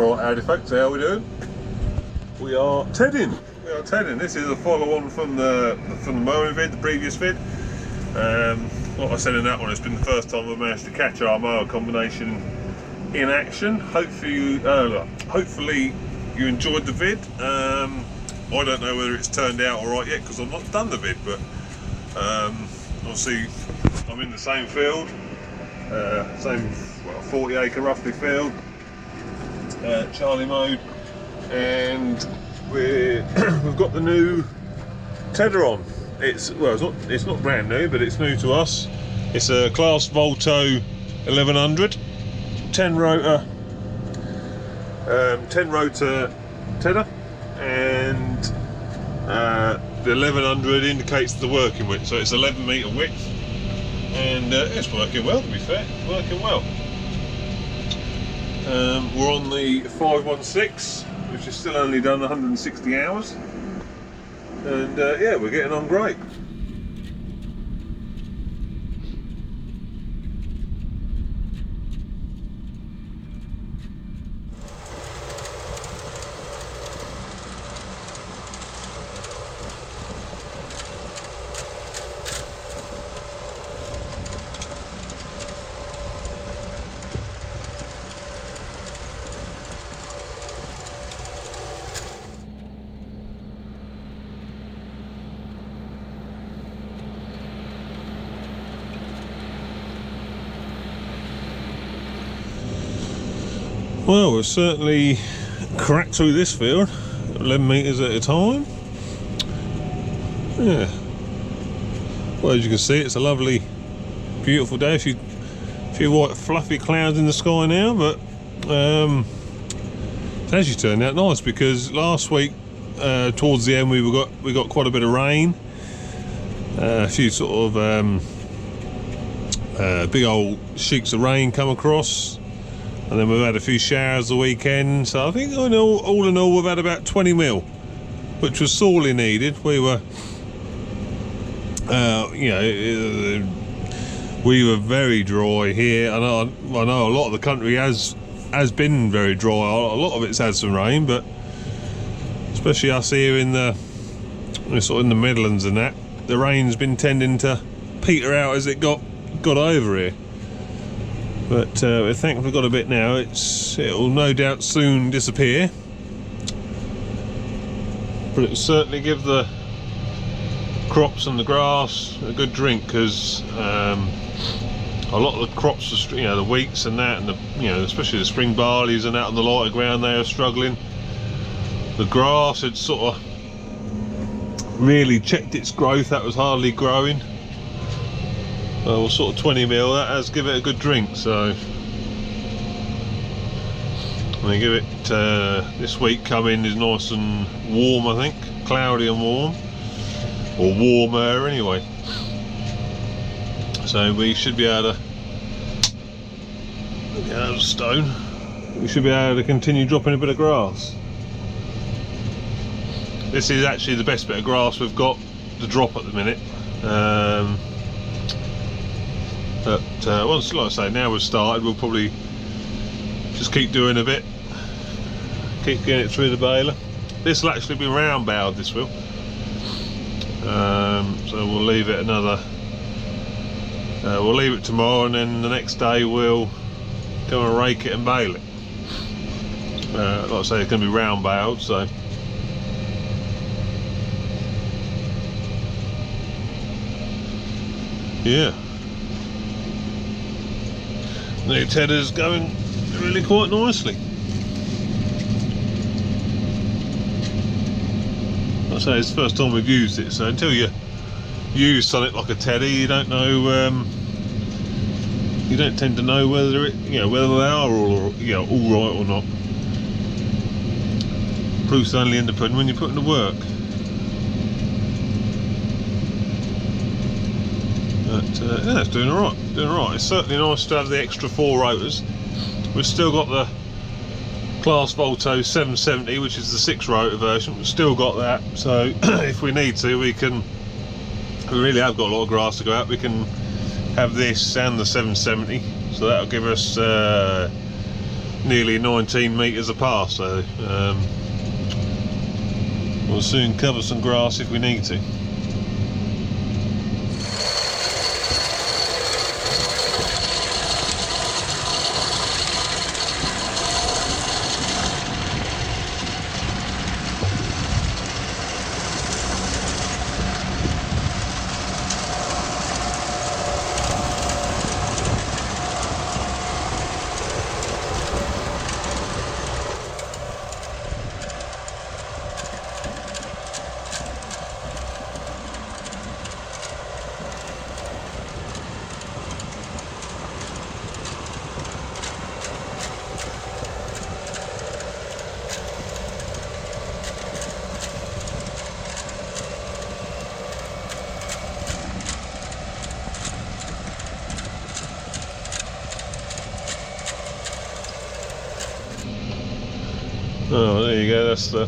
Right, howdy folks, how we doing? We are tedding. This is a follow-on from the mowing vid, the previous vid. Like I said in that one, it's been the first time I've managed to catch our mower combination in action. Hopefully you enjoyed the vid. I don't know whether it's turned out alright yet because I've not done the vid, but obviously I'm in the same field, same 40 acre roughly field, Charlie mode, and we've got the new tedder on. It's not brand new, but it's new to us. It's a Class Volto 1100 10 rotor tedder, and the 1100 indicates the working width, so it's 11 metre width, and it's working well, to be fair, working well. We're on the 516, which is still only done 160 hours, and yeah, we're getting on great. Well, we've certainly cracked through this field, 11 metres at a time. Yeah. Well, as you can see, it's a lovely, beautiful day. A few white fluffy clouds in the sky now, but it's actually turned out nice because last week, towards the end, we got quite a bit of rain. A few sort of big old sheets of rain come across. And then we've had a few showers the weekend, so I think all in all we've had about 20 mil, which was sorely needed. We were, we were very dry here, and I know a lot of the country has been very dry. A lot of it's had some rain, but especially us here in the Midlands and that, the rain's been tending to peter out as it got over here. But I think we've got a bit now. It'll no doubt soon disappear, but it'll certainly give the crops and the grass a good drink, because a lot of the crops, the wheats and that, and especially the spring barleys and that on the lighter ground, they are struggling. The grass had sort of really checked its growth. That was hardly growing. Well, sort of 20 mil, that has give it a good drink, so I'm going to give it, this week coming is nice and warm, I think, cloudy and warm, or warmer anyway, so we should be able to get out of the stone, we should be able to continue dropping a bit of grass. This is actually the best bit of grass we've got to drop at the minute. But once, like I say, now we've started, we'll probably just keep doing a bit, keep getting it through the baler. This will actually be round bowed, this will, so we'll leave it we'll leave it tomorrow, and then the next day we'll go and rake it and bale it. Like I say, it's going to be round bowed, so yeah. New tedder's going really quite nicely. Like I say, it's the first time we've used it, so until you use something like a tedder, you don't know, you don't tend to know whether they are all right or not. Proof's only in the pudding when you put in the work. But yeah, it's doing alright, It's certainly nice to have the extra 4 rotors. We've still got the Class Volto 770, which is the 6 rotor version. We've still got that, so if we need to, we really have got a lot of grass to go out, we can have this and the 770, so that'll give us nearly 19 metres apart, so we'll soon cover some grass if we need to. Oh, there you go, that's the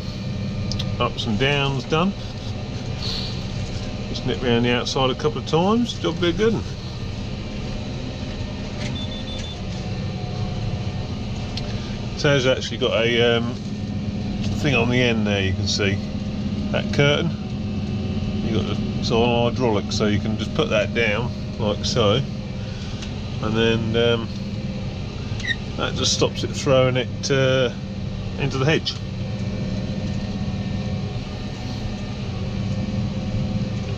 ups and downs done. Just nip round the outside a couple of times, job be a good one. So it's actually got a thing on the end there, you can see that curtain. You got it's on hydraulic, so you can just put that down like so, and then that just stops it throwing it into the hedge.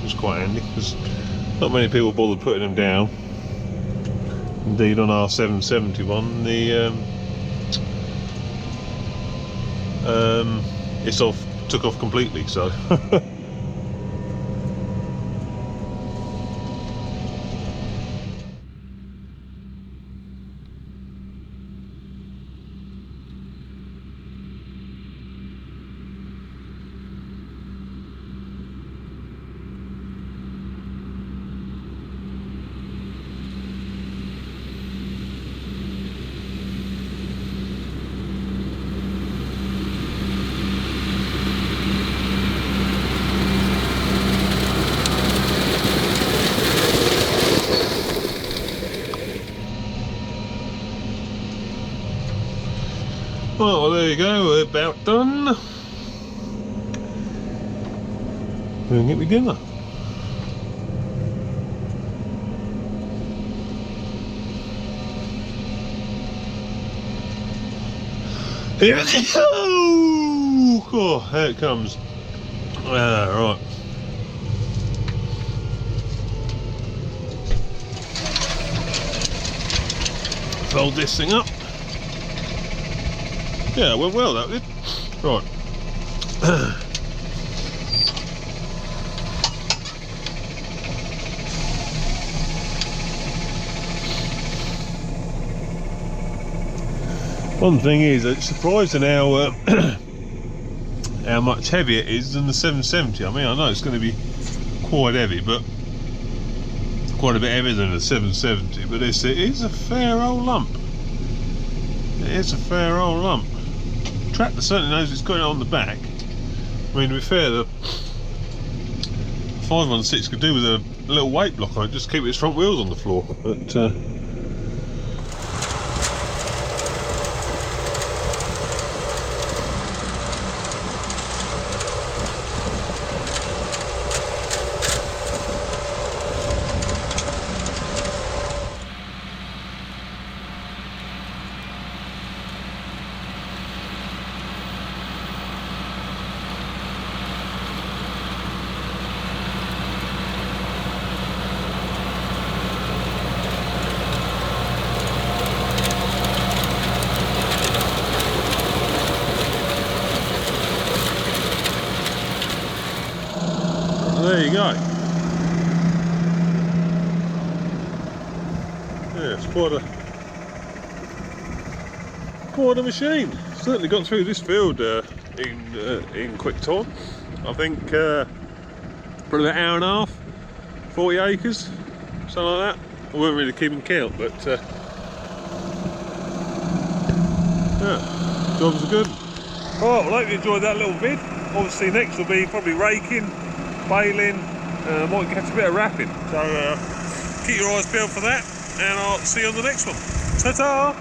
It's quite handy because not many people bother putting them down. Indeed, on our 771, the took off completely. So. Well, there you go, we're about done. We're gonna get me dinner. Here it goes! Oh, here it comes. Right. Fold this thing up. Yeah, it went well, that did. Right. One thing is, it's surprising how how much heavier it is than the 770. I mean, I know it's going to be quite heavy, but quite a bit heavier than the 770. But it is a fair old lump. It is a fair old lump. The tractor certainly knows it's got it on the back. I mean, to be fair, the 516 could do with a little weight block on it, just keep its front wheels on the floor. But there you go. Yeah, it's quite a machine. Certainly got through this field in quick time. I think probably an hour and a half, 40 acres, something like that. I weren't really keeping count, but yeah, jobs are good. Alright, well, I hope you enjoyed that little vid. Obviously next will be probably raking, baling, might catch a bit of wrapping. So keep your eyes peeled for that, and I'll see you on the next one. Ta-ta!